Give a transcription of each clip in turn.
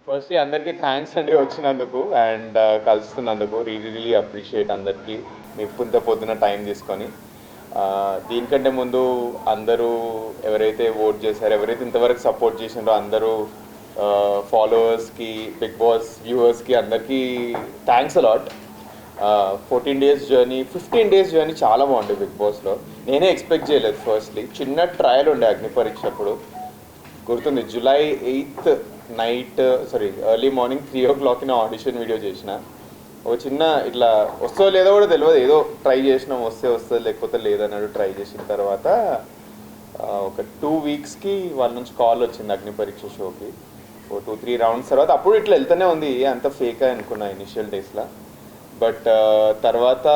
Firstly అందరికీ thanks అండి వచ్చినందుకు అండ్ కలుస్తున్నందుకు రియలీ అప్రిషియేట్ అందరికీ మీ ఇంత పొద్దున టైం తీసుకొని దీనికంటే ముందు అందరూ ఎవరైతే ఓట్ చేశారో ఎవరైతే ఇంతవరకు సపోర్ట్ చేసినారో అందరూ ఫాలోవర్స్కి బిగ్ బాస్ వ్యూవర్స్కి అందరికీ thanks a lot 14 days journey 15 days journey చాలా బాగుంది బిగ్ బాస్లో. నేనే ఎక్స్పెక్ట్ చేయలేదు. ఫస్ట్లీ చిన్న ట్రయల్ ఉండే అగ్ని పరీక్ష అప్పుడు గుర్తుంది, July 8th night early morning 3 o'clock audition video చేసిన. ఒక చిన్న ఇట్లా వస్తుందో లేదో కూడా తెలియదు, ఏదో ట్రై చేసినాం, వస్తుంది లేకపోతే లేదన్నాడు. ట్రై చేసిన తర్వాత ఒక 2 weeksకి వాళ్ళ నుంచి కాల్ వచ్చింది అగ్ని పరీక్ష షోకి. 2-3 rounds తర్వాత అప్పుడు ఇట్లా వెళ్తూనే ఉంది, అంత ఫేక్ అనుకున్నా ఇనిషియల్ డేస్లో. బట్ తర్వాత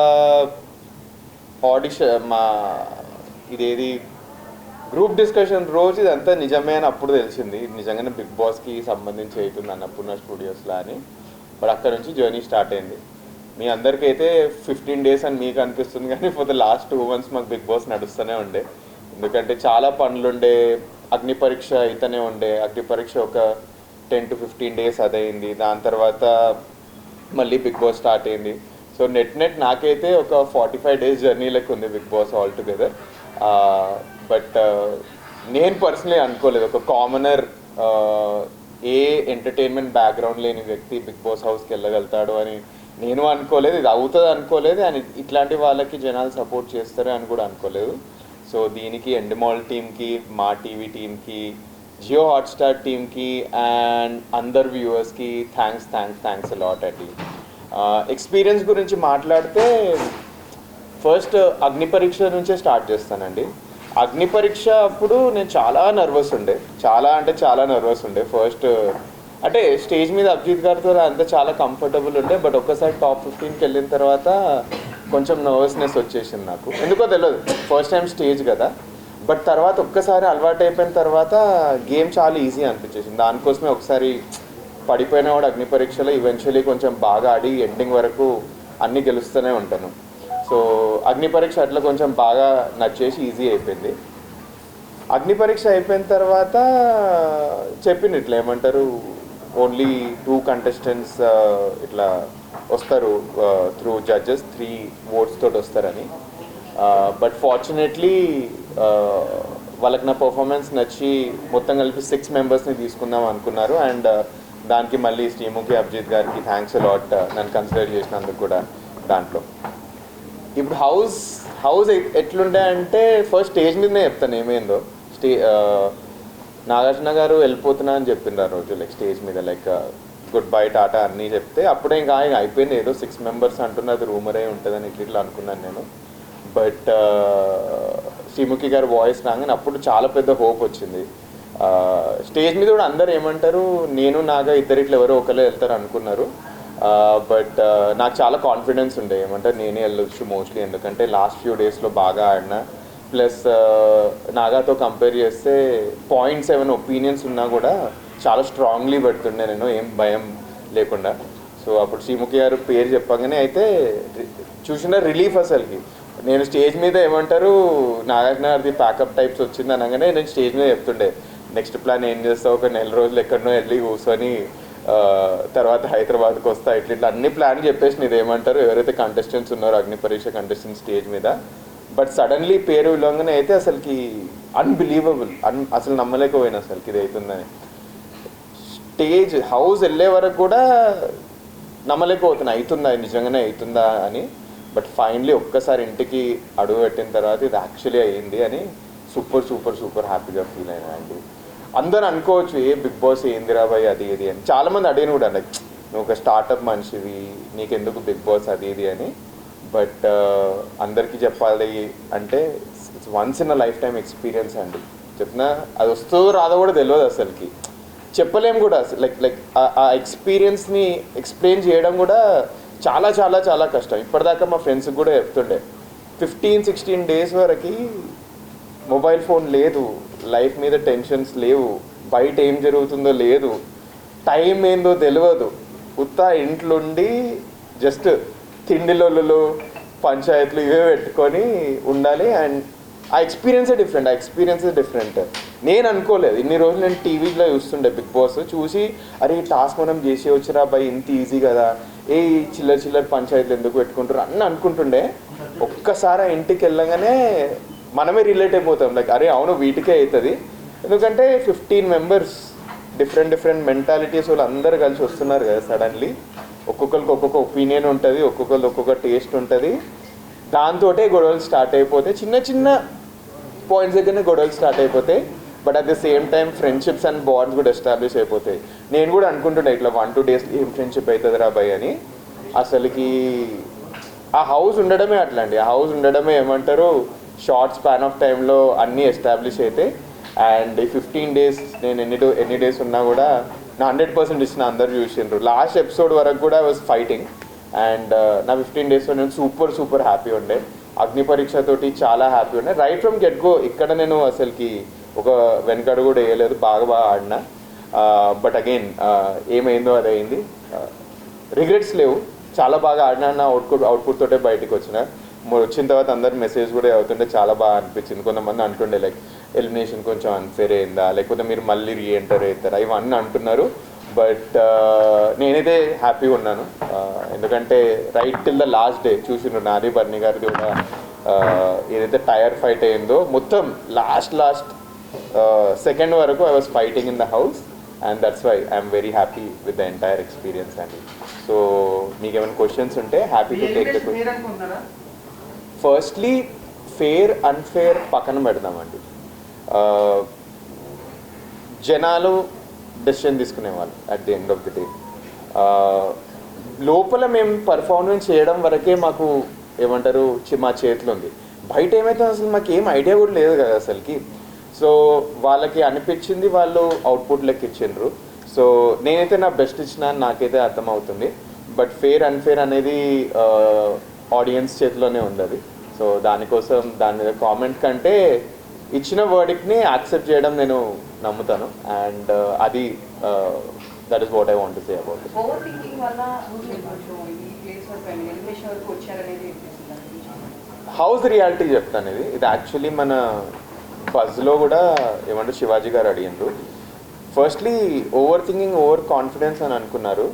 ఆడిషన్ మా ఇదేది గ్రూప్ డిస్కషన్ రోజు ఇదంతా నిజమే అని అప్పుడు తెలిసింది, నిజంగానే బిగ్ బాస్కి సంబంధించి అవుతుంది అన్నపూర్ణ స్టూడియోస్లో అని. బట్ అక్కడ నుంచి జర్నీ స్టార్ట్ అయింది. మీ అందరికైతే 15 days అని మీకు అనిపిస్తుంది, కానీ ఫర్ ద లాస్ట్ 2 months మాకు బిగ్ బాస్ నడుస్తూనే ఉండే. ఎందుకంటే చాలా పనులుండే, అగ్ని పరీక్ష అయితేనే ఉండే. అగ్ని పరీక్ష ఒక 10 to 15 days అదైంది. దాని తర్వాత మళ్ళీ బిగ్ బాస్ స్టార్ట్ అయింది. సో నెట్ నాకైతే ఒక 45 days జర్నీ లెక్క ఉంది Bigg Boss all together. But నేను పర్సనలీ అనుకోలేదు ఒక కామనర్ ఏ ఎంటర్టైన్మెంట్ బ్యాక్గ్రౌండ్ లేని వ్యక్తి బిగ్ బాస్ హౌస్కి వెళ్ళగలుగుతాడు అని నేను అనుకోలేదు. ఇది అవుతుంది అనుకోలేదు, అండ్ ఇట్లాంటి వాళ్ళకి జనాలు సపోర్ట్ చేస్తారు అని కూడా అనుకోలేదు. సో దీనికి ఎండమాల్ టీమ్కి, మా టీవీ టీమ్కి, జియో హాట్స్టార్ టీమ్కి అండ్ అందరు వ్యూవర్స్కి థ్యాంక్స్ అలాట్ అండి. ఎక్స్పీరియన్స్ గురించి మాట్లాడితే ఫస్ట్ అగ్ని పరీక్ష నుంచే స్టార్ట్ చేస్తానండి. అగ్ని పరీక్ష అప్పుడు నేను చాలా నర్వస్ ఉండే. ఫస్ట్ అంటే స్టేజ్ మీద అభిజిత్ గారితో అంతా చాలా కంఫర్టబుల్ ఉండే. బట్ ఒక్కసారి టాప్ 15కి వెళ్ళిన తర్వాత కొంచెం నర్వస్నెస్ వచ్చేసింది నాకు, ఎందుకో తెలియదు. ఫస్ట్ టైం స్టేజ్ కదా. బట్ తర్వాత ఒక్కసారి అలవాటు అయిపోయిన తర్వాత గేమ్ చాలా ఈజీ అనిపించేసింది. దానికోసమే ఒకసారి పడిపోయిన వాడు అగ్ని పరీక్షలో ఈవెన్చువలీ కొంచెం బాగా ఆడి ఎండింగ్ వరకు అన్నీ గెలుస్తూనే ఉంటాను. సో అగ్ని పరీక్ష అట్లా కొంచెం బాగా నచ్చేసి ఈజీ అయిపోయింది. అగ్ని పరీక్ష అయిపోయిన తర్వాత చెప్పింది ఇట్లా ఏమంటారు, ఓన్లీ 2 contestants ఇట్లా వస్తారు త్రూ జడ్జెస్, 3 votes తోటి వస్తారని. బట్ ఫార్చునేట్లీ వాళ్ళకి నా పర్ఫార్మెన్స్ నచ్చి మొత్తం కలిపి 6 members తీసుకుందాం అనుకున్నారు. అండ్ దానికి మళ్ళీ శ్రీముఖి అభిజిత్ గారికి థ్యాంక్స్ అలాట్ నన్ను కన్సిడర్ చేసినందుకు కూడా. దాంట్లో ఇప్పుడు హౌస్ ఎట్లుండే అంటే ఫస్ట్ స్టేజ్ మీదనే చెప్తాను ఏమైందో. నాగార్జున గారు వెళ్ళిపోతున్నా అని చెప్పిండ్రు ఆ రోజు, లైక్ స్టేజ్ మీద లైక్ గుడ్ బై టాటా అన్నీ చెప్తే అప్పుడే ఇంకా అయిపోయింది. ఏదో 6 members అంటున్నది రూమరే ఉంటుందని ఇట్లా అనుకున్నాను నేను. బట్ శ్రీముఖి గారు వాయిస్ రాగానే అప్పుడు చాలా పెద్ద హోప్ వచ్చింది. స్టేజ్ మీద కూడా అందరు ఏమంటారు, నేను నాగా ఇద్దరిట్లో ఎవరో ఒకరే వెళ్తారు అనుకున్నారు. బట్ నాకు చాలా కాన్ఫిడెన్స్ ఉండే, ఏమంటారు నేనే వెళ్ళొచ్చు మోస్ట్లీ, ఎందుకంటే లాస్ట్ ఫ్యూ డేస్లో బాగా ఆడినా. ప్లస్ నాగాతో కంపేర్ చేస్తే 0.7 ఒపీనియన్స్ ఉన్నా కూడా చాలా స్ట్రాంగ్లీ పెడుతుండే నేను, ఏం భయం లేకుండా. సో అప్పుడు శ్రీముఖి గారు పేరు చెప్పగానే అయితే చూసిన రిలీఫ్ అసలుకి. నేను స్టేజ్ మీద ఏమంటారు నాగార్జున గారిది ప్యాకప్ టైప్స్ వచ్చింది అనగానే నేను స్టేజ్ మీద చెప్తుండే, నెక్స్ట్ ప్లాన్ ఏం చేస్తావు, ఒక 4 రోజులు ఎక్కడనో వెళ్ళి కూర్చొని తర్వాత హైదరాబాద్కి వస్తా, ఇట్లా అన్ని ప్లాన్ చెప్పేసి ఇది ఏమంటారు ఎవరైతే కంటెస్టెంట్స్ ఉన్నారో అగ్ని పరీక్ష కంటెస్టెంట్ స్టేజ్ మీద. బట్ సడన్లీ పేరు విలువగానే అయితే అసలుకి అన్బిలీవబుల్, అసలు నమ్మలేకపోయినా అసలుకి ఇది అవుతుందని. స్టేజ్ హౌస్ వెళ్ళే వరకు కూడా నమ్మలేకపోతున్నా అవుతుందా, నిజంగానే అవుతుందా అని. బట్ ఫైనలీ ఒక్కసారి ఇంటికి అడుగు పెట్టిన తర్వాత ఇది యాక్చువల్లీ అయ్యింది అని సూపర్ హ్యాపీగా ఫీల్ అయినా అండి. అందరూ అనుకోవచ్చు ఏ బిగ్ బాస్ ఏందిరా భయ్ అది ఇది అని. చాలామంది అడిగిన కూడా లైక్ నువ్వు ఒక స్టార్టప్ మనిషివి, నీకెందుకు బిగ్ బాస్ అది ఇది అని. బట్ అందరికీ చెప్పాలి అంటే it's once in a life time experience అండి. చెప్పినా అది వస్తుందో రాదో కూడా తెలియదు అసలుకి, చెప్పలేము కూడా. లైక్ ఆ ఎక్స్పీరియన్స్ని ఎక్స్ప్లెయిన్ చేయడం కూడా చాలా కష్టం. ఇప్పటిదాకా మా ఫ్రెండ్స్కి కూడా చెప్తుండే 15-16 days వరకు మొబైల్ ఫోన్ లేదు, లైఫ్ మీద టెన్షన్స్ లేవు, బయట ఏం జరుగుతుందో లేదు, టైం ఏందో తెలియదు, ఉత్తా ఇంట్లోండి జస్ట్ తిండిలోళ్ళు పంచాయతీలు ఇవే పెట్టుకొని ఉండాలి. అండ్ ఆ ఎక్స్పీరియన్సే డిఫరెంట్. నేను అనుకోలేదు. ఇన్ని రోజులు నేను టీవీలో చూస్తుండే బిగ్ బాస్, చూసి అరే ఈ టాస్క్ మనం చేసి వచ్చిరా బై ఇంత ఈజీ కదా, ఏ చిల్లర పంచాయతీలు ఎందుకు పెట్టుకుంటారు అని అనుకుంటుండే. ఒక్కసారి ఇంటికి వెళ్ళగానే మనమే రిలేట్ అయిపోతాం, లైక్ అరే అవును వీటికే అవుతుంది. ఎందుకంటే 15 మెంబర్స్ డిఫరెంట్ మెంటాలిటీస్ వాళ్ళు అందరు కలిసి వస్తున్నారు కదా సడన్లీ. ఒక్కొక్కరికి ఒక్కొక్క ఒపీనియన్ ఉంటుంది, ఒక్కొక్కరికి ఒక్కొక్క టేస్ట్ ఉంటుంది. దాంతో గొడవలు స్టార్ట్ అయిపోతాయి, చిన్న పాయింట్స్ దగ్గరనే గొడవలు స్టార్ట్ అయిపోతాయి. But at the same time friendships and bonds కూడా ఎస్టాబ్లిష్ అయిపోతాయి. నేను కూడా అనుకుంటుండే ఇట్లా 1-2 days ఏం ఫ్రెండ్షిప్ అవుతుంది రా భయ్ అని. అసలుకి ఆ హౌస్ ఉండడమే అట్లా అండి. ఆ హౌస్ ఉండడమే ఏమంటారు షార్ట్ స్పాన్ ఆఫ్ టైంలో అన్నీ ఎస్టాబ్లిష్ అయితే. అండ్ ఈ 15 days నేను ఎన్ని డేస్ ఉన్నా కూడా నా 100% ఇచ్చిన అందరు చూసిండ్రు. లాస్ట్ ఎపిసోడ్ వరకు కూడా ఐ వాజ్ ఫైటింగ్. అండ్ నా 15 daysలో నేను సూపర్ హ్యాపీ ఉండే. అగ్ని పరీక్షతోటి చాలా హ్యాపీ ఉండే. రైట్ ఫ్రమ్ గెట్ గో ఇక్కడ నేను అసలుకి ఒక వెనకడు కూడా వేయలేదు, బాగా ఆడినా. బట్ అగైన్ ఏమైందో అది అయింది. రిగ్రెట్స్ లేవు, చాలా బాగా ఆడినా. నా అవుట్పుట్ తోటే బయటకు వచ్చిన తర్వాత అందరు మెసేజ్ కూడా అవుతుంటే చాలా బాగా అనిపించింది. కొంతమంది అంటుండే లైక్ ఎలిమినేషన్ కొంచెం అన్ఫేర్ అయిందా, లేకపోతే మీరు మళ్ళీ రీఎంటర్ అవుతారా, ఇవన్నీ అంటున్నారు. బట్ నేనైతే హ్యాపీగా ఉన్నాను. ఎందుకంటే right till the last day చూసిండ్రు నాది బర్ని గారిది కూడా ఏదైతే టైర్ ఫైట్ అయిందో మొత్తం లాస్ట్ సెకండ్ వరకు I was fighting in the house. And that's why I'm very happy with the entire experience అండి. సో మీకు ఏమైనా క్వశ్చన్స్ ఉంటే happy to take the question. Firstly fair unfair పక్కన పెడదామండి. జనాలు డెసిషన్ తీసుకునేవాళ్ళు at the end of the day. లోపల మేము పర్ఫార్మెన్స్ చేయడం వరకే మాకు ఏమంటారు మా చేతిలో ఉంది. బయట ఏమైతే అసలు మాకు ఏం ఐడియా కూడా లేదు కదా అసలుకి. సో వాళ్ళకి అనిపించింది వాళ్ళు అవుట్పుట్ లెక్క ఇచ్చిండ్రు. సో నేనైతే నా బెస్ట్ ఇచ్చిన నాకైతే అర్థమవుతుంది. బట్ ఫేర్ అన్ఫేర్ అనేది ఆడియన్స్ చేతిలోనే ఉంది అది. సో దానికోసం దాని మీద కామెంట్ కంటే ఇచ్చిన వర్డిక్ట్ని యాక్సెప్ట్ చేయడం నేను నమ్ముతాను. అండ్ అది that is what I want to say about it. House reality చెప్తాను. ఇది యాక్చువల్లీ మన బజ్లో కూడా ఏమంటారు శివాజీ గారు అడిగిండ్రు. Firstly over thinking over confidence అని అనుకున్నారు.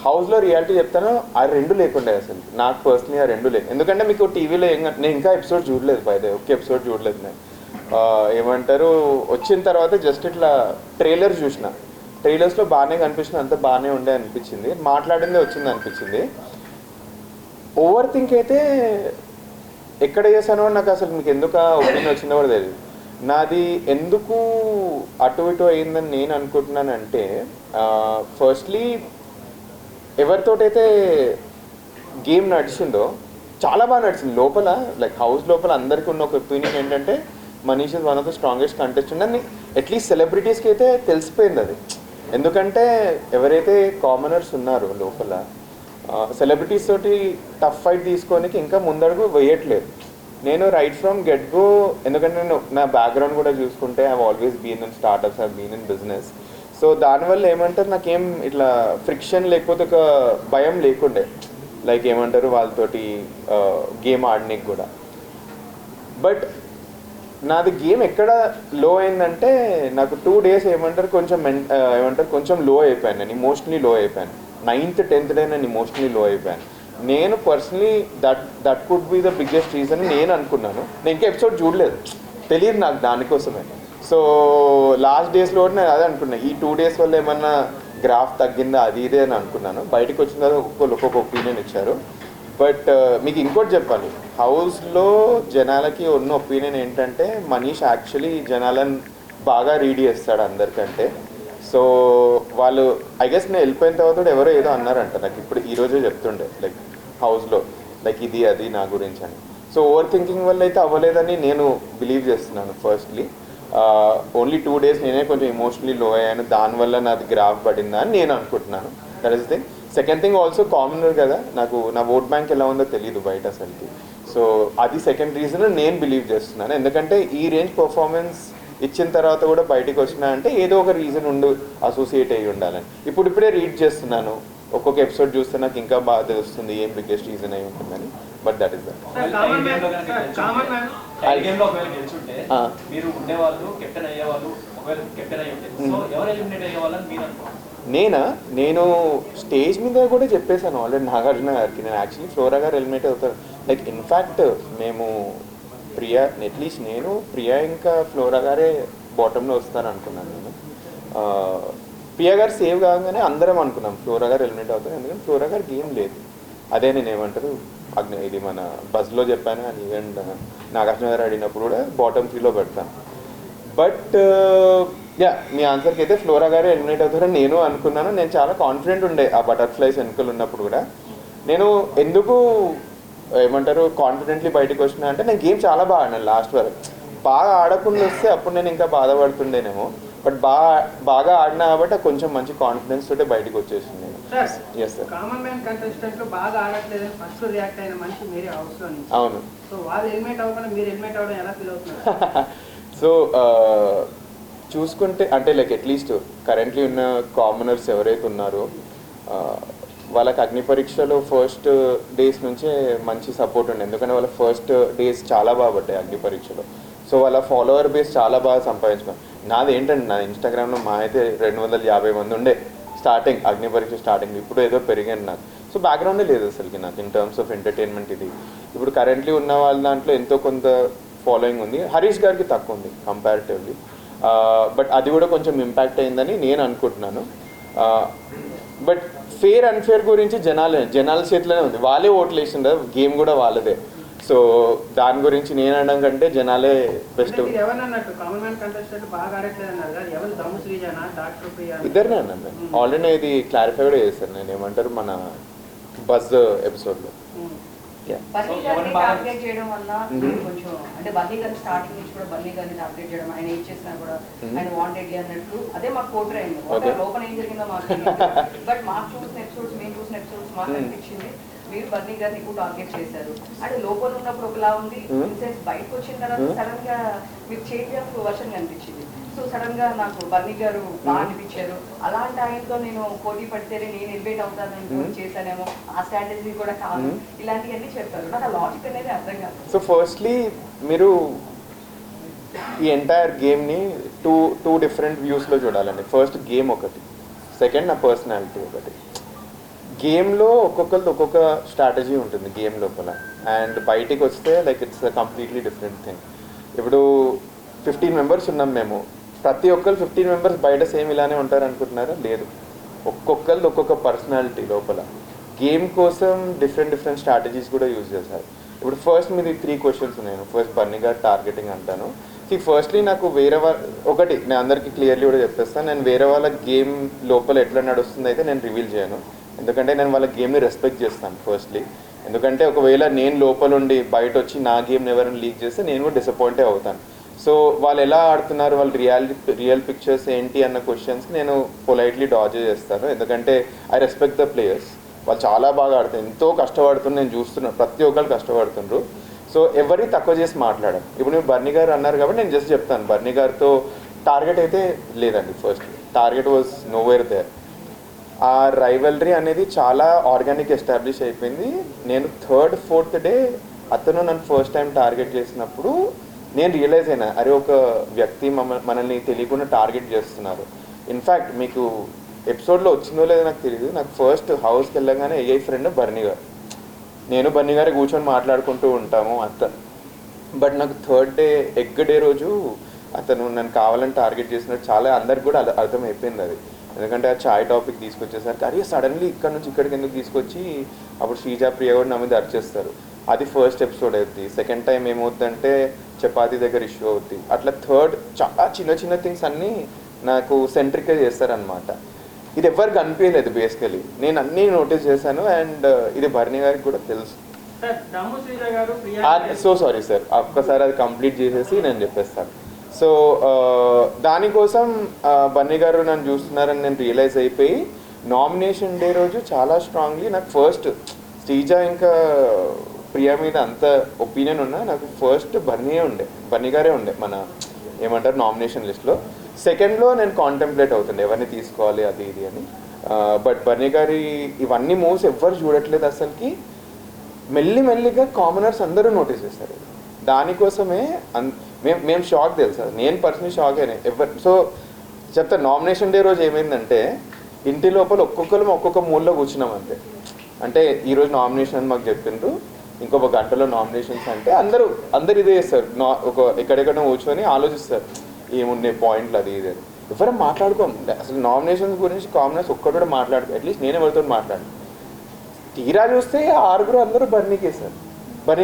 హౌస్లో రియాలిటీ చెప్తాను, ఆ రెండు లేకుండే అసలు నాకు పర్సనలీ ఆ రెండు లేదు. ఎందుకంటే మీకు టీవీలో నేను ఇంకా ఎపిసోడ్ చూడలేదు, బై ద వే ఒక్క ఎపిసోడ్ చూడలేదు నేను. ఏమంటారు వచ్చిన తర్వాత జస్ట్ ఇట్లా ట్రైలర్ చూసిన, ట్రైలర్స్లో బాగానే కనిపించింది, అంతా బాగానే ఉండే అనిపించింది, మాట్లాడిందే వచ్చింది అనిపించింది. ఓవర్ థింక్ అయితే ఎక్కడ చేశానో నాకు అసలు మీకు ఎందుకు ఒపీనియన్ వచ్చిందో కూడా తెలియదు. నాది ఎందుకు అటు ఇటు అయిందని నేను అనుకుంటున్నానంటే ఫస్ట్లీ ఎవరితోటైతే గేమ్ నడిచిందో చాలా బాగా నడిచింది లోపల. లైక్ హౌస్ లోపల అందరికీ ఉన్న ఒక ఒపీనియన్ ఏంటంటే Manish is one of the strongest contestant అని అట్లీస్ట్ సెలబ్రిటీస్కి అయితే తెలిసిపోయింది అది. ఎందుకంటే ఎవరైతే కామనర్స్ ఉన్నారో లోపల సెలబ్రిటీస్ తోటి టఫ్ ఫైట్ తీసుకోనికి ఇంకా ముందడుగు వేయట్లేదు. నేను రైట్ ఫ్రమ్ గెట్ గో, ఎందుకంటే నేను నా బ్యాక్గ్రౌండ్ కూడా చూసుకుంటే I always been in startups, I been in business. So దానివల్ల ఏమంటారు నాకేం ఇట్లా ఫ్రిక్షన్ లేకపోతే ఒక భయం లేకుండే, లైక్ ఏమంటారు వాళ్ళతోటి గేమ్ ఆడడానికి కూడా. బట్ నాది గేమ్ ఎక్కడ లో అయిందంటే నాకు 2 days ఏమంటారు కొంచెం లో అయిపోయాను. నేను ఇమోషనలీ లో అయిపోయాను. 9th 10th డే నేను ఇమోషనలీ లో అయిపోయాను. నేను personally that could be the biggest reason నేను అనుకున్నాను. నేను ఇంకా ఎపిసోడ్ చూడలేదు, తెలియదు నాకు దానికోసమే. సో లాస్ట్ డేస్లో నేను అదే అనుకున్నాను, ఈ 2 days వల్ల ఏమన్నా గ్రాఫ్ తగ్గిందా అది ఇదే అని అనుకున్నాను. బయటకు వచ్చిన తర్వాత ఒక్కొక్క ఒపీనియన్ ఇచ్చారు. బట్ మీకు ఇంకోటి చెప్పాలి, హౌస్లో జనాలకి ఉన్న ఒపీనియన్ ఏంటంటే మనీష్ యాక్చువల్లీ జనాలను బాగా రీడ్ చేస్తాడు అందరికంటే. సో వాళ్ళు ఐ గెస్ నేను వెళ్ళిపోయిన తర్వాత ఎవరో ఏదో అన్నారంట నాకు ఇప్పుడు ఈరోజే చెప్తుండే లైక్ హౌస్లో లైక్ ఇది అది నా గురించి అని. సో ఓవర్ థింకింగ్ వల్ల అయితే అవ్వలేదని నేను బిలీవ్ చేస్తున్నాను. ఫస్ట్లీ ఓన్లీ 2 days నేనే కొంచెం ఇమోషనలీ లో అయ్యాను, దానివల్ల నాది గ్రాఫ్ పడిందా అని నేను అనుకుంటున్నాను. That is thing. Second thing also commoner కదా, నాకు నా ఓట్ బ్యాంక్ ఎలా ఉందో తెలియదు బయట అసలుకి. సో అది సెకండ్ రీజన్ నేను బిలీవ్ చేస్తున్నాను. ఎందుకంటే ఈ రేంజ్ పర్ఫార్మెన్స్ ఇచ్చిన తర్వాత కూడా బయటకు వచ్చినా అంటే ఏదో ఒక రీజన్ అసోసియేట్ అయ్యి ఉండాలని. ఇప్పుడే రీడ్ చేస్తున్నాను, ఒక్కొక్క ఎపిసోడ్ చూస్తే నాకు ఇంకా బాగా తెలుస్తుంది ఏం బిగ్గెస్ట్ రీజన్ అయి ఉంటుందని. But that is that. నేను స్టేజ్ మీద కూడా చెప్పేశాను ఆల్రెడీ నాగార్జున గారికి, నేను యాక్చువల్లీ ఫ్లోరా గారు ఎలిమినేట్ అవుతాను. లైక్ ఇన్ఫ్యాక్ట్ మేము ప్రియా, అట్లీస్ట్ నేను ప్రియా ఇంకా ఫ్లోరా గారే బాటంలో వస్తాను అనుకున్నాను. నేను ప్రియా గారు సేవ్ కాగానే అందరం అనుకున్నాం ఫ్లోరా గారు ఎలిమినేట్ అవుతారు, ఎందుకంటే ఫ్లోరా గారు గేమ్ లేదు. అదే నేను ఏమంటారు ఇది మన బస్లో చెప్పాను, అని ఈవెంట్ నాగార్జున గారు అడిగినప్పుడు కూడా బాటమ్ 3లో పెడతాను. బట్ యా, మీ ఆన్సర్కి అయితే ఫ్లోరా గారు ఎలిమినేట్ అవుతారని నేను అనుకున్నాను. నేను చాలా కాన్ఫిడెంట్ ఉండే ఆ బటర్ఫ్లైస్ వెనుకలు ఉన్నప్పుడు కూడా. నేను ఎందుకు ఏమంటారు కాన్ఫిడెంట్లీ బయటకు వచ్చినా అంటే, నేను గేమ్ చాలా బాగా ఆడినాను లాస్ట్ వరకు. బాగా ఆడకుండా వస్తే అప్పుడు నేను ఇంకా బాధపడుతుండేనేమో, బట్ బాగా ఆడినా కాబట్టి కొంచెం మంచి కాన్ఫిడెన్స్ తోటే బయటకు వచ్చేసింది నేను. Yes sir. కామన్ మ్యాన్ కంటెస్టెంట్లు బాగా ఆడట్లేదు ఫస్ట్ రియాక్ట్ అయిన మనిషి మీరే హౌస్లో. అవును. సో వాళ్ళు ఎలిమినేట్ అవ్వకుండా మీరు ఎలిమినేట్ అవ్వడం ఎలా ఫీల్ అవుతున్నారు? సో చూసుకుంటే అంటే లైక్ అట్లీస్ట్ కరెంట్లీ ఉన్న కామనర్స్ ఎవరైతే ఉన్నారో వాళ్ళకి అగ్ని పరీక్షలో ఫస్ట్ డేస్ నుంచే మంచి సపోర్ట్ ఉండే, ఎందుకంటే వాళ్ళ ఫస్ట్ డేస్ చాలా బాగా పడ్డాయి అగ్ని పరీక్షలో. సో వాళ్ళ ఫాలోవర్ బేస్ చాలా బాగా సంపాదించుకున్నాను. నాది ఏంటంటే నా ఇన్స్టాగ్రామ్లో మా అయితే 250 మంది ఉండే స్టార్టింగ్, అగ్ని పరీక్ష స్టార్టింగ్. ఇప్పుడు ఏదో పెరిగాను నాకు. సో బ్యాక్గ్రౌండే లేదు అసలుకి నాకు ఇన్ టర్మ్స్ ఆఫ్ ఎంటర్టైన్మెంట్. ఇది ఇప్పుడు కరెంట్లీ ఉన్న వాళ్ళ దాంట్లో ఎంతో కొంత ఫాలోయింగ్ ఉంది. హరీష్ గారికి తక్కువ ఉంది కంపారిటివ్లీ, బట్ అది కూడా కొంచెం ఇంపాక్ట్ అయిందని నేను అనుకుంటున్నాను. బట్ ఫేర్ అన్ఫేర్ గురించి జనాల చేతిలోనే ఉంది, వాళ్ళే ఓట్లు వేసిండ్రు, గేమ్ కూడా వాళ్ళదే. సో దాని గురించి నేను అనడం కంటే జనాలే బెస్ట్. ఇద్దరినే అన్నాను ఆల్రెడీ. ఇది క్లారిఫై కూడా చేశాను నేను, ఏమంటారు మన బజ్ ఎపిసోడ్లో. బన్నీ గారిని టార్గెట్ చేయడం వల్ల కొంచెం అంటే బన్నీ గారిని స్టార్టింగ్ నుంచి కూడా బన్నీ గారిని టార్గెట్ చేయడం, ఆయన ఏం చేసినా కూడా ఆయన వాంటెడ్లీ అన్నట్టు అదే మాకు పోర్ట్రే అయింది. లోపల ఏం జరిగిందో మాకు బట్ మాకు చూసిన ఎపిసోడ్స్, మేము చూసిన ఎపిసోడ్స్ మాకు అనిపించింది మీరు బన్నీ గారిని ఎక్కువ టార్గెట్ చేశారు. అంటే లోపల ఉన్నప్పుడు ఒకలా ఉంది, ఇన్సెన్స్ బయటకు వచ్చిన తర్వాత సడన్ గా మీకు చేంజ్ ఆఫ్ వర్షన్ కనిపించింది. సో సడన్ గా నాకు బన్నీ గారు బాగా అనిపించారు. అలాంటి ఆయనతో నేను పోటీ పడితేనే నేను ఎలివేట్ అవుతాను చేశానేమో, ఆ స్ట్రాటజీ కూడా కాదు, ఇలాంటివన్నీ చెప్పారు. నాకు ఆ లాజిక్ అనేది అర్థం కాదు. సో ఫస్ట్లీ మీరు ఈ ఎంటైర్ గేమ్ని టూ డిఫరెంట్ వ్యూస్లో చూడాలండి. ఫస్ట్ గేమ్ ఒకటి, సెకండ్ నా పర్సనాలిటీ ఒకటి. గేమ్లో ఒక్కొక్కరిది ఒక్కొక్క స్ట్రాటజీ ఉంటుంది గేమ్ లోపల, అండ్ బయటికి వస్తే like it's completely different thing. ఇప్పుడు 15 మెంబర్స్ ఉన్నాం మేము, ప్రతి ఒక్కరు 15 మెంబర్స్ బయట సేమ్ ఇలానే ఉంటారు అనుకుంటున్నారా? లేదు, ఒక్కొక్కరిది ఒక్కొక్క పర్సనాలిటీ లోపల. గేమ్ కోసం డిఫరెంట్ స్ట్రాటజీస్ కూడా యూజ్ చేశారు. ఇప్పుడు ఫస్ట్ మీది 3 క్వశ్చన్స్ ఉన్నాయి. ఫస్ట్ బన్నీ గారు టార్గెటింగ్ అంటాను. ఫస్ట్లీ నాకు వేరే ఒకటి నేను అందరికీ క్లియర్లీ కూడా చెప్పేస్తాను, నేను వేరే వాళ్ళ గేమ్ లోపల ఎట్లా నడుస్తుంది అయితే నేను రివీల్ చేయను, ఎందుకంటే నేను వాళ్ళ గేమ్ని రెస్పెక్ట్ చేస్తాను ఫస్ట్లీ. ఎందుకంటే ఒకవేళ నేను లోపల ఉండి బయట వచ్చి నా గేమ్ని ఎవరైనా లీక్ చేస్తే నేను కూడా డిసప్పాయింటే అవుతాను. సో వాళ్ళు ఎలా ఆడుతున్నారు, వాళ్ళ రియల్ పిక్చర్స్ ఏంటి అన్న క్వశ్చన్స్కి నేను పొలైట్లీ డాజ్ చేస్తాను, ఎందుకంటే ఐ రెస్పెక్ట్ ద ప్లేయర్స్. వాళ్ళు చాలా బాగా ఆడుతారు, ఎంతో కష్టపడుతున్నారు, నేను చూస్తున్నాను ప్రతి ఒక్కరు కష్టపడుతున్నారు. సో ఎవరి తక్కువ చేసి మాట్లాడాను. ఇప్పుడు మీరు బన్నీ గారు అన్నారు కాబట్టి నేను జస్ట్ చెప్తాను, బన్నీ గారితో టార్గెట్ అయితే లేదండి. First target was nowhere there. ఆ రైవల్రీ అనేది చాలా ఆర్గానిక్ ఎస్టాబ్లిష్ అయిపోయింది. నేను 3rd, 4th డే అతను నన్ను ఫస్ట్ టైం టార్గెట్ చేసినప్పుడు నేను రియలైజ్ అయినా, అరే ఒక వ్యక్తి మనల్ని తెలియకుండా టార్గెట్ చేస్తున్నారు. ఇన్ఫ్యాక్ట్ మీకు ఎపిసోడ్లో వచ్చిందో లేదో నాకు తెలియదు, నాకు ఫస్ట్ హౌస్కి వెళ్ళగానే ఏఐ ఫ్రెండ్ బన్నీ గారు, నేను బన్నీ గారు కూర్చొని మాట్లాడుకుంటూ ఉంటాము అంత. బట్ నాకు 3rd డే ఎగ్ డే రోజు అతను నన్ను కావాలని టార్గెట్ చేసినట్టు చాలా అందరికి కూడా అర్థమైపోయింది అది. ఎందుకంటే ఆ చాయ్ టాపిక్ తీసుకొచ్చేసరికి అరే సడన్లీ ఇక్కడ నుంచి ఇక్కడికి ఎందుకు తీసుకొచ్చి అప్పుడు శ్రీజా ప్రియ కూడా నా మీద అరిచేస్తారు. అది ఫస్ట్ ఎపిసోడ్ అవుతుంది. సెకండ్ టైం ఏమవుతుందంటే చపాతీ దగ్గర ఇష్యూ అవుతుంది. అట్లా థర్డ్ చాలా చిన్న థింగ్స్ అన్నీ నాకు సెంట్రిక్గా చేస్తారనమాట. ఇది ఎవరికి అనిపించలేదు బేసికలీ, నేను అన్నీ నోటీస్ చేశాను. అండ్ ఇది భరణి గారికి కూడా తెలుసు. సో సారీ సార్, ఒక్కసారి అది కంప్లీట్ చేసేసి నేను చెప్పేస్తాను. సో దానికోసం బన్నీ గారు నన్ను చూస్తున్నారని నేను రియలైజ్ అయిపోయి నామినేషన్ డే రోజు చాలా స్ట్రాంగ్లీ నాకు ఫస్ట్ శ్రీజ ఇంకా ప్రియా మీద అంత ఒపీనియన్ ఉన్నా నాకు ఫస్ట్ బన్నీ గారే ఉండే మన ఏమంటారు నామినేషన్ లిస్ట్లో. సెకండ్లో నేను కాంటెంప్లేట్ అవుతుండే ఎవరిని తీసుకోవాలి అది ఇది అని. బట్ బన్నీ గారి ఇవన్నీ మూవ్స్ ఎవ్వరు చూడట్లేదు అసలుకి. మెల్లిమెల్లిగా కామనర్స్ అందరూ నోటీస్ చేస్తారు. దానికోసమే మేము షాక్ తెలుసా, నేను పర్సనల్ షాక్ అయినా ఎవరు. సో చెప్తా, నామినేషన్ డే రోజు ఏమైందంటే ఇంటి లోపల ఒక్కొక్క మూలలో కూర్చున్నాం అంతే. అంటే ఈరోజు నామినేషన్ అని మాకు చెప్పిండ్రు, ఇంకొక గంటలో నామినేషన్స్ అంటే అందరు ఇదే చేస్తారు. ఎక్కడెక్కడ కూర్చొని ఆలోచిస్తారు ఏమున్నాయి పాయింట్లు అది ఇది అని. ఎవరు మాట్లాడుకోం అసలు నామినేషన్స్ గురించి. కామనర్స్ ఒక్కటి కూడా మాట్లాడుకో, అట్లీస్ట్ నేను ఎవరితో మాట్లాడు. తీరా చూస్తే 6 అందరూ బర్నీ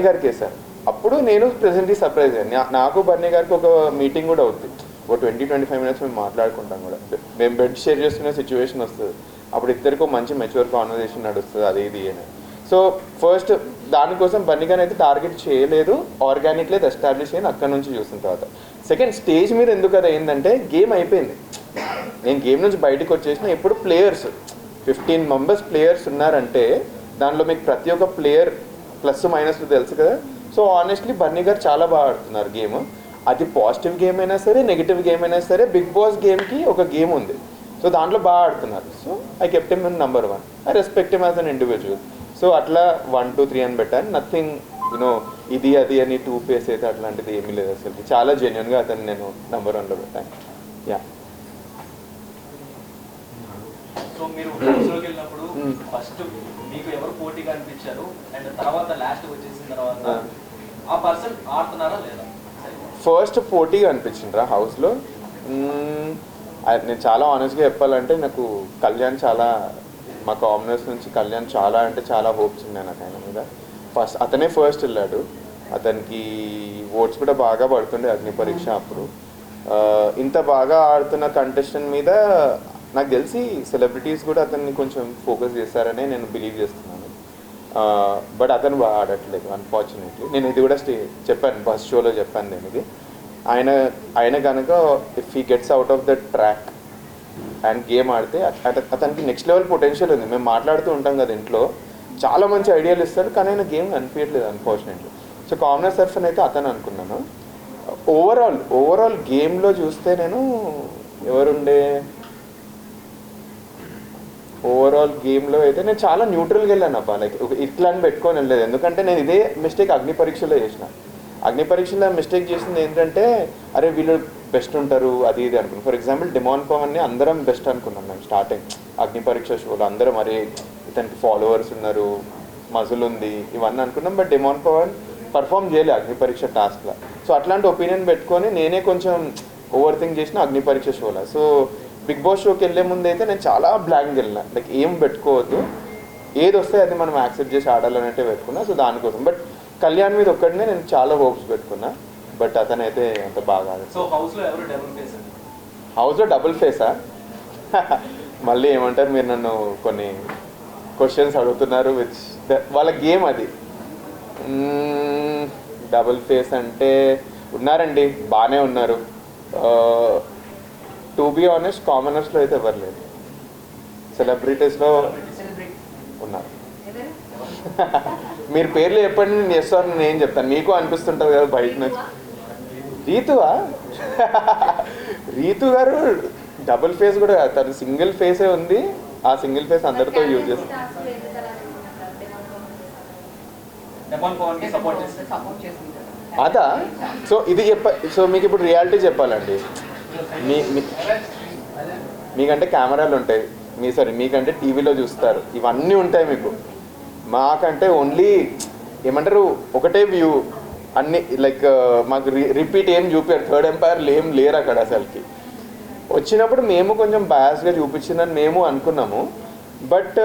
గారికి వేశారు. అప్పుడు నేను ప్రెజెంట్లీ సర్ప్రైజ్ అయ్యాను. నాకు బర్నీ గారికి ఒక మీటింగ్ కూడా అవుతుంది, ఒక 20-25 మినిట్స్ మేము మాట్లాడుకుంటాం కూడా. మేము బెడ్ షేర్ చేసుకునే సిచ్యువేషన్ వస్తుంది, అప్పుడు ఇద్దరికి మంచి మెచ్యూర్ కాన్వర్జేషన్ నడుస్తుంది అది ఇది అని. సో ఫస్ట్ దానికోసం బర్నీ గారిని అయితే టార్గెట్ చేయలేదు, ఆర్గానిక్ లేదు ఎస్టాబ్లిష్ అయ్యింది అక్కడ నుంచి చూసిన తర్వాత. సెకండ్ స్టేజ్ మీద ఎందుకు అది అయిందంటే గేమ్ అయిపోయింది, నేను గేమ్ నుంచి బయటకు వచ్చేసిన. ఇప్పుడు ప్లేయర్స్ 15 మెంబర్స్ ప్లేయర్స్ ఉన్నారంటే దానిలో మీకు ప్రతి ఒక్క ప్లేయర్ ప్లస్ మైనస్ తెలుసు కదా. సో ఆనెస్ట్లీ బర్నీ గారు చాలా బాగా ఆడుతున్నారు గేమ్. అది పాజిటివ్ గేమ్ అయినా సరే నెగిటివ్ గేమ్ అయినా సరే బిగ్ బాస్ గేమ్కి ఒక గేమ్ ఉంది, సో దాంట్లో బాగా ఆడుతున్నారు. So I kept him in number 1, I respect him as an individual. So అట్లా 1, 2, 3 అని పెట్టాను. నథింగ్ యూనో ఇది అది అని 2 ఫేస్ అయితే అట్లాంటిది ఏమీ లేదు అసలు. చాలా జెన్యున్గా అతను నేను నంబర్ 1లో పెట్టాను. యా. సో మీరు హౌస్లోకి వెళ్ళినప్పుడు ఫస్ట్ మీకు ఎవరు పోటీగా అనిపించారు, అండ్ తర్వాత లాస్ట్ వచ్చేసిన తర్వాత ఆ పర్సన్ ఆడుతున్నారా లేదా? ఫస్ట్ పోటీగా అనిపించిండ్రా హౌస్లో. నేను చాలా ఆనెస్ట్గా చెప్పాలంటే నాకు కళ్యాణ్ చాలా, మా కామనర్స్ నుంచి కళ్యాణ్ చాలా అంటే చాలా హోప్స్ ఉన్నాయి నాకు ఆయన మీద. అతనే ఫస్ట్ వెళ్ళాడు, అతనికి ఓట్స్ కూడా బాగా పడుతుండే అగ్ని పరీక్ష అప్పుడు. ఇంత బాగా ఆడుతున్న కంటెస్టెంట్ మీద నాకు తెలిసి సెలబ్రిటీస్ కూడా అతన్ని కొంచెం ఫోకస్ చేస్తారనే నేను బిలీవ్ చేస్తున్నాను. బట్ అతను బాగా ఆడట్లేదు అన్ఫార్చునేట్లీ. నేను ఇది కూడా చెప్పాను, ఫస్ట్ షోలో చెప్పాను నేను ఇది. ఆయన కనుక if he gets out of the track and game ఆడితే అతనికి నెక్స్ట్ లెవెల్ పొటెన్షియల్ ఉంది. మేము మాట్లాడుతూ ఉంటాం కదా ఇంట్లో, చాలా మంచి ఐడియాలు ఇస్తారు, కానీ ఆయన గేమ్ అనిపించట్లేదు అన్ఫార్చునేట్లీ. సో కామనర్ సర్ఫన్ అయితే అతను అనుకున్నాను. ఓవరాల్ గేమ్లో చూస్తే నేను ఎవరుండే ఓవరాల్ గేమ్లో అయితే నేను చాలా న్యూట్రల్గా వెళ్ళాను అబ్బా. లైక్ ఇట్లా అని పెట్టుకొని వెళ్ళలేదు, ఎందుకంటే నేను ఇదే మిస్టేక్ అగ్ని పరీక్షలో చేసిన. అగ్ని పరీక్షలో మిస్టేక్ చేసింది ఏంటంటే అరే వీళ్ళు బెస్ట్ ఉంటారు అది ఇది అనుకున్నాను. ఫర్ ఎగ్జాంపుల్ డిమాన్ పవన్ని అందరం బెస్ట్ అనుకున్నాం మేము స్టార్టింగ్ అగ్ని పరీక్ష షోలో. అందరం అరే ఇతనికి ఫాలోవర్స్ ఉన్నారు, మజుల్ ఉంది ఇవన్నీ అనుకున్నాం. బట్ డిమాన్ పవన్ పర్ఫామ్ చేయలే అగ్ని పరీక్ష టాస్క్లో. సో అట్లాంటి ఒపీనియన్ పెట్టుకొని నేనే కొంచెం ఓవర్ థింక్ చేసిన అగ్ని పరీక్ష షోలో. సో బిగ్ బాస్ షోకి వెళ్ళే ముందు అయితే నేను చాలా బ్లాంక్గా వెళ్ళిన, లైక్ ఏం పెట్టుకోవద్దు, ఏది వస్తే అది మనం యాక్సెప్ట్ చేసి ఆడాలన్నట్టే పెట్టుకున్నా. సో దానికోసం బట్ కళ్యాణ్ మీద ఒక్కడినే నేను చాలా హోప్స్ పెట్టుకున్నా, బట్ అతనైతే అంత బాగా ఆడాడు. సో హౌస్లో ఎవరు డబుల్ ఫేస్? హౌస్లో డబుల్ ఫేసా? మళ్ళీ ఏమంటారు మీరు నన్ను కొన్ని క్వశ్చన్స్ అడుగుతున్నారు విచ్ వాళ్ళ గేమ్ అది. డబుల్ ఫేస్ అంటే ఉన్నారండి, బాగానే ఉన్నారు. టు బీ ఆనెస్ట్ కామనర్స్లో అయితే ఎవరు లేదు, సెలబ్రిటీస్లో ఉన్నారు. మీరు పేర్లు చెప్పండి, నేను చేస్తాను, నేను ఏం చెప్తాను. మీకు అనిపిస్తుంటుంది కదా బయట నుంచి. రీతువా? రీతు గారు డబుల్ ఫేస్ కూడా, తను సింగిల్ ఫేసే ఉంది, ఆ సింగిల్ ఫేస్ అందరితో యూజ్ చేస్తారు. అదా? సో ఇది సో మీకు ఇప్పుడు రియాలిటీ చెప్పాలండి. మీకంటే కెమెరాలు ఉంటాయి, మీకంటే టీవీలో చూస్తారు, ఇవన్నీ ఉంటాయి మీకు. మాకంటే ఓన్లీ ఏమంటారు ఒకటే వ్యూ, అన్ని లైక్ మాకు రిపీట్ ఏం చూపారు, థర్డ్ ఎంపైర్లు ఏం లేరు అక్కడ అసలుకి. వచ్చినప్పుడు మేము కొంచెం బయాస్గా చూపించిందని మేము అనుకున్నాము. బట్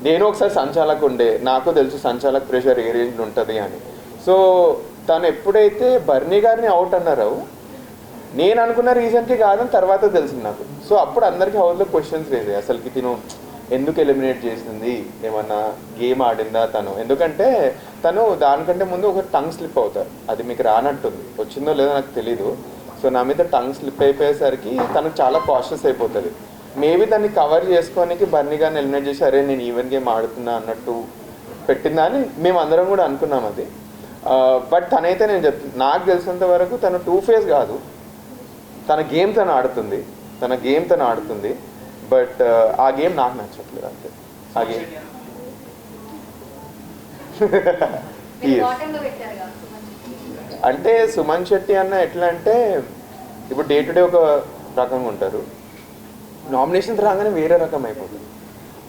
నేను ఒకసారి సంచాలక్ ఉండే, నాకు తెలుసు సంచాలక్ ప్రెషర్ ఏ రేంజ్లో ఉంటుంది అని. సో తను ఎప్పుడైతే బర్నీ గారిని అవుట్ అన్నారో నేను అనుకున్న రీజన్కి కాదని తర్వాత తెలిసింది నాకు. సో అప్పుడు అందరికీ హౌస్లో క్వశ్చన్స్ వేసాయి, అసలుకి తిను ఎందుకు ఎలిమినేట్ చేసింది, ఏమన్నా గేమ్ ఆడిందా తను. ఎందుకంటే తను దానికంటే ముందు ఒక టంగ్ స్లిప్ అవుతారు, అది మీకు రానట్టుంది, వచ్చిందో లేదో నాకు తెలీదు. సో నా మీద టంగ్ స్లిప్ అయిపోయేసరికి తనకు చాలా కాషియస్ అయిపోతుంది. మేబీ దాన్ని కవర్ చేసుకోనికి బర్నీ గారిని ఎలిమినేట్ చేసి అరే నేను ఈవెన్ గేమ్ ఆడుతున్నా అన్నట్టు పెట్టిందా అని మేము అందరం కూడా అనుకున్నాం అది. బట్ తనైతే నేను నాకు తెలిసినంత వరకు తను 2 ఫేస్ కాదు, తన గేమ్ తను ఆడుతుంది. బట్ ఆ గేమ్ నాకు నచ్చట్లేదు అంతే. ఆ గేమ్ అంటే సుమన్ శెట్టి అన్న ఎట్లా అంటే ఇప్పుడు డే టు డే ఒక రకంగా ఉంటారు, నామినేషన్స్ రాగానే వేరే రకం అయిపోతుంది.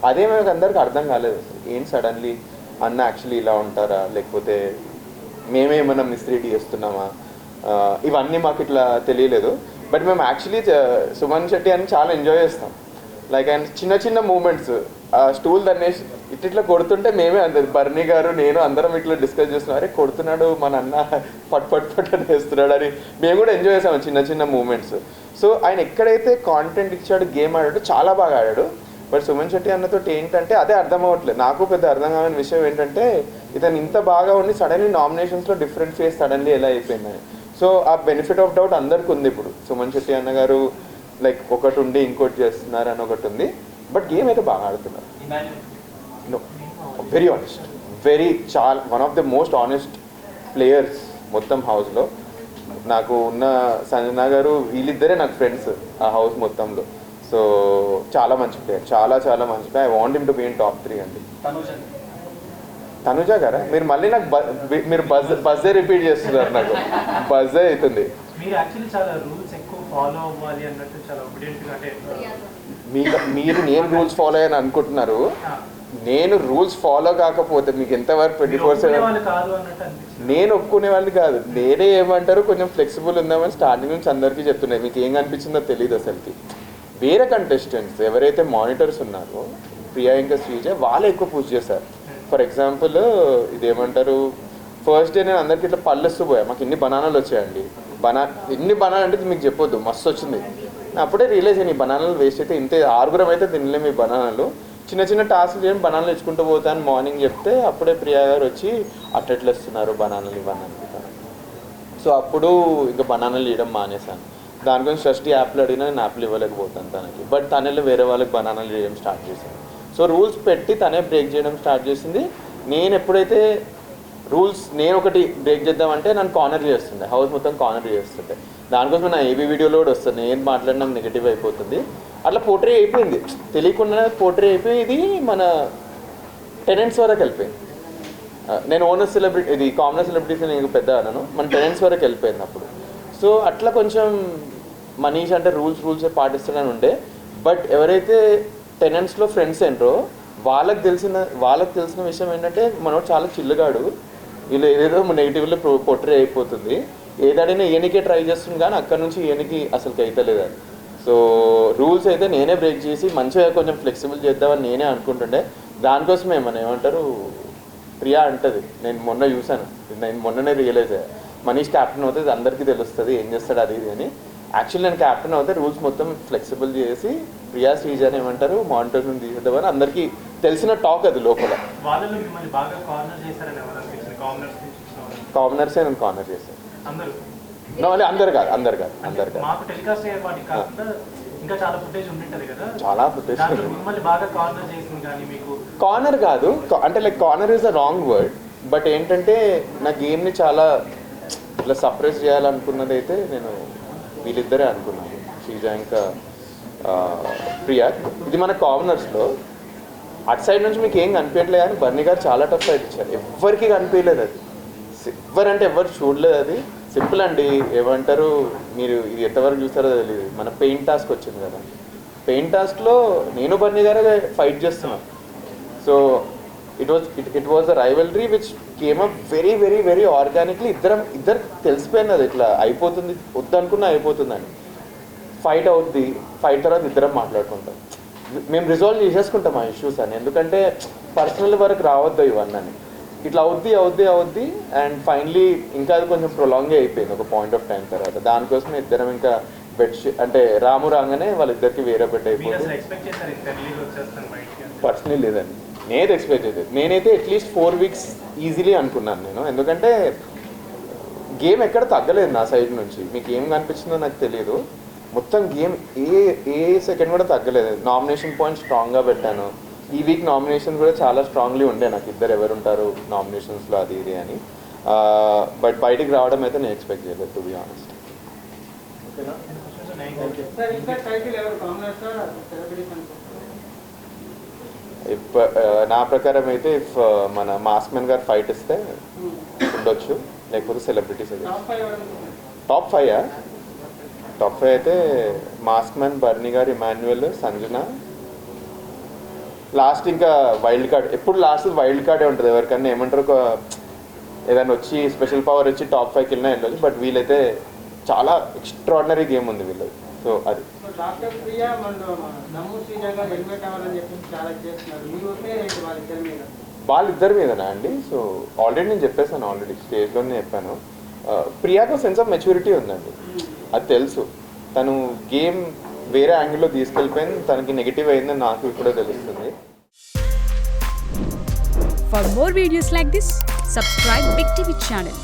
అదే మనకు అందరికి అర్థం కాలేదు అసలు ఏం సడన్లీ అన్న యాక్చువల్లీ ఇలా ఉంటారా, లేకపోతే మేమేమన్నా మిస్లీడ్ చేస్తున్నామా, ఇవన్నీ మాకు ఇట్లా తెలియలేదు. బట్ మేము యాక్చువల్లీ సుమన్ శెట్టి అని చాలా ఎంజాయ్ చేస్తాం. లైక్ ఆయన చిన్న చిన్న మూమెంట్స్, స్టూల్ దన్నేసి ఇట్లా కొడుతుంటే మేమే అందరు బర్నీ గారు నేను అందరం ఇట్లా డిస్కస్ చేస్తున్నాం, అరే కొడుతున్నాడు మన అన్న పట్ పట్ పట్ అని వేస్తున్నాడు అని మేము కూడా ఎంజాయ్ చేసాము చిన్న చిన్న మూమెంట్స్. సో ఆయన ఎక్కడైతే కాంటెంట్ ఇచ్చాడు, గేమ్ ఆడాడు, చాలా బాగా ఆడాడు. బట్ సుమన్ శెట్టి అన్నతో ఏంటంటే అదే అర్థం అవ్వట్లేదు నాకు. పెద్ద అర్థం కాని విషయం ఏంటంటే ఇతను ఇంత బాగా ఉండి సడన్లీ నామినేషన్స్లో డిఫరెంట్ ఫేస్ సడన్లీ ఎలా అయిపోయిందని. సో ఆ బెనిఫిట్ ఆఫ్ డౌట్ అందరికి ఉంది ఇప్పుడు. సుమన్ శెట్టి అన్న గారు లైక్ ఒకటి ఉండి ఇంకోటి చేస్తున్నారు అని ఒకటి ఉంది, బట్ గేమ్ అయితే బాగా ఆడుతున్నారు. నో, వెరీ ఆనెస్ట్, చాలా one of the most honest players మొత్తం హౌస్లో. నాకు ఉన్న సంజన గారు వీళ్ళిద్దరే నాకు ఫ్రెండ్స్ ఆ హౌస్ మొత్తంలో. సో చాలా మంచి ప్లేయర్, చాలా చాలా మంచి player. I want him to be in top 3 అండి. తనుజ గారా? మీరు మళ్ళీ నాకు మీరు బజ్జే రిపీట్ చేస్తున్నారు, నాకు బజ్జే అవుతుంది. మీరు యాక్చువల్లీ చాలా రూల్స్ ఎక్కువ ఫాలో అవ్వాలి అన్నట్టు చాలా ఒబీడియంట్గా, అంటే మీరు నేను రూల్స్ ఫాలో అయ్యాను అనుకుంటున్నారు. నేను రూల్స్ ఫాలో కాకపోతే మీకు ఎంతవరకు 24/7 కాదు అన్నట్టు అనిపించింది. నేను ఒప్పుకునే వాళ్ళు కాదు. నేనే ఏమంటారు కొంచెం ఫ్లెక్సిబుల్ ఉందామని స్టార్టింగ్ నుంచి అందరికీ చెప్తున్నాయి. మీకు ఏం కనిపించిందో తెలియదు అసలుకి. వేరే కంటెస్టెంట్స్ ఎవరైతే మానిటర్స్ ఉన్నారో ప్రియా ఇంకా శ్రీజ వాళ్ళు ఎక్కువ పుష్ చేశారు. ఫర్ ఎగ్జాంపుల్ ఇదేమంటారు, ఫస్ట్ డే నేను అందరికి ఇట్లా పళ్ళెస్తూ పోయా, మాకు ఇన్ని బనానాలు వచ్చాయండి. ఎన్ని బనానాలు అంటే మీకు చెప్పొద్దు, మస్తు వచ్చింది. అప్పుడే రియలైజ్ అయ్యి ఈ బనానాలు వేస్ట్ అయితే ఇంతే, 6 అయితే తినలేము ఈ బనానాలు, చిన్న చిన్న టాస్క్లు చేయడం బనానాలు తెచ్చుకుంటూ పోతాను మార్నింగ్ చెప్తే అప్పుడే ప్రియా గారు వచ్చి అట్టెట్లు ఇస్తున్నారు బనానాలు ఇవ్వని అనుకుంటాను. సో అప్పుడు ఇంకా బనానాలు ఇవ్వడం మానేశాను. దాని గురించి ఫస్ట్ యాప్లు అడిగినా నేను యాప్లు ఇవ్వలేకపోతాను తనకి. బట్ తనలో వేరే వాళ్ళకి బనానాలు చేయడం స్టార్ట్ చేశాను. సో రూల్స్ పెట్టి తనే బ్రేక్ చేయడం స్టార్ట్ చేసింది. నేను ఎప్పుడైతే రూల్స్ నేను ఒకటి బ్రేక్ చేద్దామంటే నన్ను కార్నర్ చేస్తుండే, హౌస్ మొత్తం కార్నర్ చేస్తుండే. దానికోసం నా ఏబీ వీడియోలో కూడా వస్తుంది, నేను మాట్లాడినా నెగిటివ్ అయిపోతుంది. అట్లా పోర్ట్రే అయిపోయింది, తెలియకుండా పోర్ట్రే అయిపోయి ఇది మన టెనెంట్స్ వరకు వెళ్ళిపోయింది. నేను ఓనర్ సెలబ్రిటీ, ఇది కామనర్ సెలబ్రిటీస్ నేను పెద్ద అన్నాను, మన టెనెంట్స్ వరకు వెళ్ళిపోయింది అప్పుడు. సో అట్లా కొంచెం మనీష్ అంటే రూల్సే పాటిస్తానని ఉండే. బట్ ఎవరైతే టెనెంట్స్లో ఫ్రెండ్స్ ఏంటో వాళ్ళకి తెలిసిన విషయం ఏంటంటే మనోడు చాలా చిల్లుగాడు, వీళ్ళు ఏదేదో నెగిటివ్లో పోర్ట్రే అయిపోతుంది, ఏదైనా ఈయనకే ట్రై చేస్తుంది కానీ అక్కడ నుంచి ఈయనకి అసలుకి అయితలేదని. సో రూల్స్ అయితే నేనే బ్రేక్ చేసి మంచిగా కొంచెం ఫ్లెక్సిబుల్ చేద్దామని నేనే అనుకుంటుండే. దానికోసమే మన ఏమంటారు ప్రియా అంటది, నేను మొన్న చూశాను, నేను మొన్ననే రియలైజ్ అయ్యా, మనీష్ క్యాప్టెన్ అవుతుంది అందరికీ తెలుస్తుంది ఏం చేస్తాడు అది ఇది అని. యాక్చువల్లీ నేను క్యాప్టెన్ అవుతే రూల్స్ మొత్తం ఫ్లెక్సిబుల్ చేసి ప్రియా శ్రీజ అని ఏమంటారు మానిటర్ నుండి తీసేద్దామని అందరికీ తెలిసిన టాక్ అది లోపల. కామనర్సే నేను కార్నర్ చేశాను. అందరు కాదు చాలా ఫుటేజ్ కార్నర్ కాదు, అంటే like corner is a wrong word. But ఏంటంటే నా గేమ్ని చాలా ఇట్లా సప్రెస్ చేయాలనుకున్నది అయితే నేను వీళ్ళిద్దరే అనుకున్నాను, శ్రీజ ఇంకా ప్రియా. ఇది మన కామనర్స్లో అటు సైడ్ నుంచి మీకు ఏం కనిపించట్లేదు కానీ బర్నీ గారు చాలా టఫ్ ఫైట్ ఇచ్చారు, ఎవ్వరికి కనిపించలేదు అది, ఎవరంటే ఎవరు చూడలేదు. అది సింపుల్ అండి, ఏమంటారు మీరు ఇది ఎంతవరకు చూస్తారో తెలియదు, మన పెయింట్ టాస్క్ వచ్చింది కదా, పెయింట్ టాస్క్లో నేను బర్నీ గారే ఫైట్ చేస్తున్నాను. So it was a rivalry which came up very very very organically. ఇద్దరికి తెలిసిపోయింది అది ఇట్లా అయిపోతుంది, వద్దనుకున్నా అయిపోతుందని. ఫైట్ అవుద్ది, ఫైట్ తర్వాత ఇద్దరం మాట్లాడుకుంటాం, మేము రిజాల్వ్ చేసేసుకుంటాం ఆ ఇష్యూస్ అని. ఎందుకంటే పర్సనల్ వరకు రావద్దు ఇవన్నీ, ఇట్లా అవుద్ది అండ్ ఫైనలీ ఇంకా అది కొంచెం ప్రొలాంగే అయిపోయింది ఒక పాయింట్ ఆఫ్ టైం తర్వాత. దానికోసం ఇద్దరం ఇంకా బెడ్షీట్ అంటే రాము రాగానే వాళ్ళిద్దరికి వేరే బెడ్ అయిపోయింది. పర్సనలీ లేదండి, నేనైతే ఎక్స్పెక్ట్ చేయలేదు. నేనైతే అట్లీస్ట్ 4 వీక్స్ ఈజీలీ అనుకున్నాను నేను, ఎందుకంటే గేమ్ ఎక్కడ తగ్గలేదు నా సైడ్ నుంచి. మీకు ఏం కనిపించిందో నాకు తెలియదు, మొత్తం గేమ్ ఏ సెకండ్ కూడా తగ్గలేదు. నామినేషన్ పాయింట్ స్ట్రాంగ్గా పెట్టాను. ఈ వీక్ నామినేషన్ కూడా చాలా స్ట్రాంగ్లీ ఉండే నాకు, ఇద్దరు ఎవరుంటారు నామినేషన్స్లో అది ఇది అని. బట్ బయటికి రావడం అయితే నేను ఎక్స్పెక్ట్ చేయలేదు టు బి ఆనెస్ట్. నా ప్రకారం అయితే ఇఫ్ మన మాస్మెన్ గారు ఫైట్ ఇస్తే ఉండొచ్చు, లేకపోతే సెలబ్రిటీస్ అయితే. టాప్ 5 అయితే మాస్క్మెన్, బర్నీ గారు, ఇమాన్యుయల్, సంజన, లాస్ట్ ఇంకా వైల్డ్ కార్డ్. ఎప్పుడు లాస్ట్ వైల్డ్ కార్డే ఉంటుంది ఎవరికన్నా, ఏమంటారు ఏదైనా వచ్చి స్పెషల్ పవర్ వచ్చి టాప్ 5కి వెళ్ళినా వెళ్ళొచ్చు. బట్ వీళ్ళైతే చాలా ఎక్స్ట్రాడినరీ గేమ్ ఉంది వీళ్ళది. సో అది డాక్టర్ ప్రియా నమ్ము శ్రీజ గారు హెల్మెట్ అవ్వాలని చెప్పి చాలా చేస్తున్నారు. మీ ఒకే వాళ్ళిద్దరి మీద వాళ్ళిద్దరి మీదనా అండి? సో ఆల్రెడీ నేను చెప్పేసాను, ఆల్రెడీ స్టేజ్లోనే చెప్పాను. ప్రియాకు సెన్స్ ఆఫ్ మెచ్యూరిటీ ఉందండి, అది తెలుసు. తను గేమ్ వేరే యాంగిల్లో తీసుకెళ్ళిపోయింది, తనకి నెగిటివ్ అయిందని నాకు ఇప్పుడే తెలుస్తుంది. For more videos like this, subscribe Big TV channel.